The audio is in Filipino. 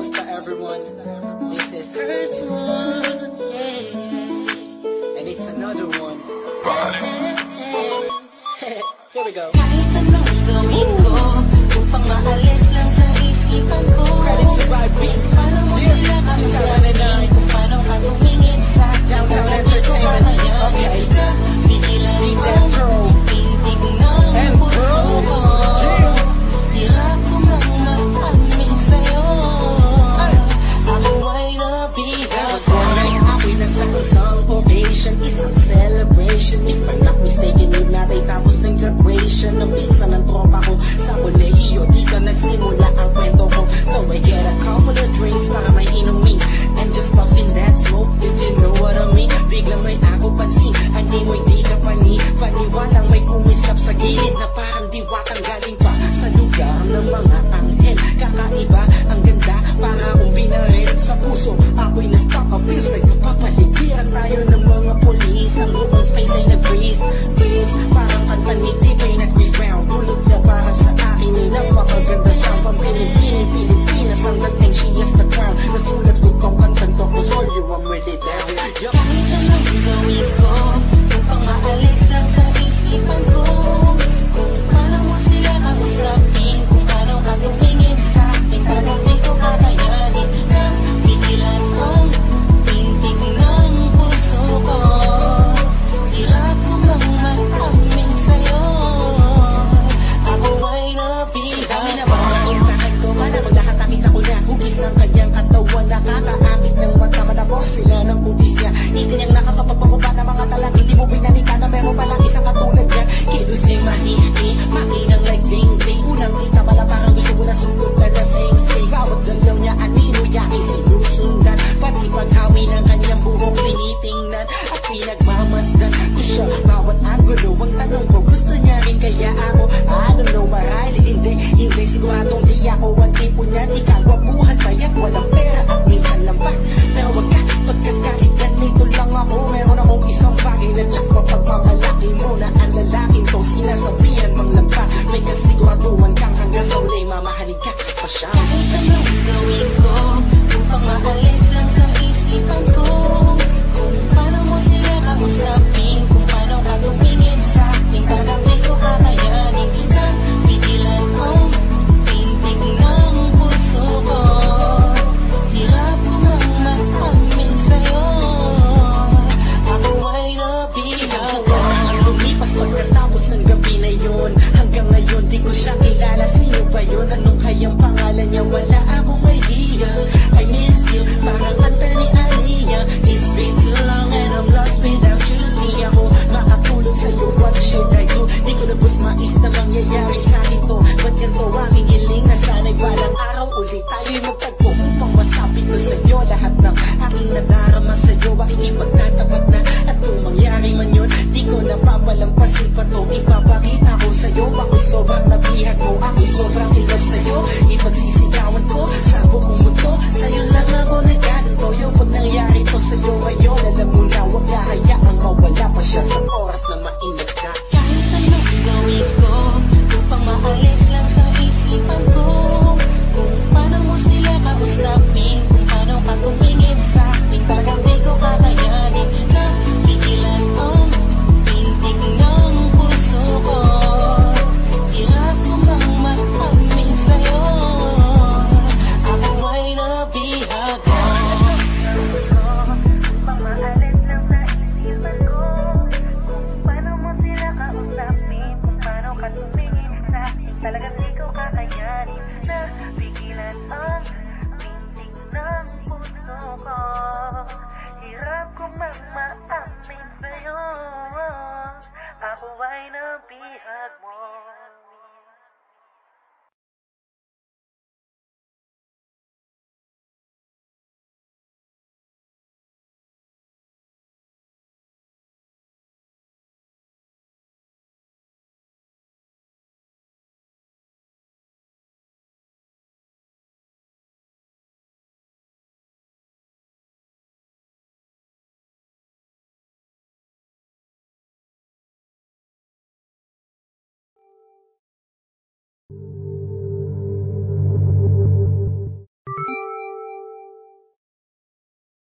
Kamusta everyone? This is first one, yeah. And it's another one. Here we go. Kahit anong gawin ko upang maalis lang sa isipan ko. Credit Survive Beats. Paano mo sila kamusabi kung paano ka tumingin sa Downtown Hindi ko Entertainment. kakayanin Okay. na pigilan Beat mo that pro. Tintig ng And puso pro. ko. Jam. Hirap ko mang mag-amin sa'yo. Ako ay nabigat. Ako'y nasa isang ovation, isang celebration. If I'm not mistaken, yun natin tapos ng graduation ng pinsan ng tropa ko sa kolehiyo. Di ka nagsimula ang kwento ko, so I get a couple of drinks para may inumin and just puffin that smoke, if you know what I mean. Biglang may ako pansin, ani mo'y di ka paniwalang may kumislap sa gilid na parang diwatang galing pa sa lugar ng mga anghel. Kakaiba, ang ganda, para akong binarit sa puso. Ako'y na-stuck, I feels like napapaligiran tayo ng mga polis. Ang buong space ay nag-freeze, parang kanta ni T-Pain at Chris Brown. Tulog niya para sa akin ay napakaganda sound. From Pilipinas, ang dating she has the crown. Nasulat ko tong kantang to, cause for you I'm really down. Yup. Kahit anong gawin ko upang maalis lang sa isipan ko. Kung paano mo sila kausapin, kung paano ka tumingin sa akin, talagang di ko kakayanin na pigilan ang tintig ng puso ko. Hirap ko mang mag-amin sa'yo. Ako ay nabigat. Dami na mga puntahan ko, mana ko nakakita ko na hugis ng kanyang katawan. Nakakaakit ng mata, malabos sila ng kutis niya. Hindi niyang nakakapagpakupa ng mga talang. Hindi mo binanika na meron palang isang katulad niya. Kilos niya mahiti, makinang like ding-ding. Unang kita pala parang gusto mo na sugod na nasing-sing. Bawat galaw niya, anino yakin sinusundan. Pati paghawi ng kanyang buhok tinitingnan at pinagmamasdan ko siya. Bawat angulo, ang tanong ko, gusto niya rin kaya ako? I don't know, marahil hindi siguradong di ako ang tipo niya. Di kagwapuhan kaya't walang pera at minsan lang pa. Pero wag ka pagkakait, ganito lang ako. Meron akong isang bagay na tsak mapagmamalaki mo na ang lalaking to sinasabihan mang lampa. May kasiguraduhan kang hanggang sa uli mamahalin ka pa siya. Kahit anong gawin ko upang maalis lang sa isipan ko. Kung paano mo sila kausapin, kung paano ka tumingin sa akin, talagang di ko kakayanin na pigilan ang tintig ng puso ko. Hirap ko mang mag-amin sa'yo. Ako ay nabigat. Lumipas pagkatapos ng gabi na yun. Hanggang ngayon di ko siya kilala. Sino ba yun? Anong kayang pangalan niya? Wala akong idea. I miss you, parang kanta ni Aliyah. It's been too long and I'm lost without you. Di ako makatulog sa'yo, what should I do? Di ko lubos mais na mangyayari sa akin to. Ba't ganito aking hiling na sana'y balang araw ulit tayo'y magtagpo upang masabi ko sa'yo lahat ng aking nadarama sa'yo. Aking ipagtatapat na at kung mangyari man yun, di ko napapalampasin pa to. Ipapakita ko sa'yo, ako'y sobrang nabihag mo, ako'y sobrang in love sa'yo. Ipagsisigawan ko sa buong mundo, sa'yo lang ako nagkaganto. Yo, pag nangyari to sa'yo ngayon, alam mo na huwag hayaang mawala pa siya sa oras na maingat ka. Kahit anong gawin ko upang maalis lang sa isipan ko. Kung paano mo sila kausapin, kung paano ka tumingin sa akin, talagang di ko kakayanin na pigilan ang tintig ng puso ko. Hirap ko mang mag-amin sa'yo. Ako ay nabihagan. Upang maalis lang sa isipan ko. Kung paano mo sila kausapin, kung paano ka tumingin sa akin, talagang di ko kakayanin na pigilan ang tintig ng puso ko. Hirap ko mang maamin sa'yo. Ako ay nabihag mo.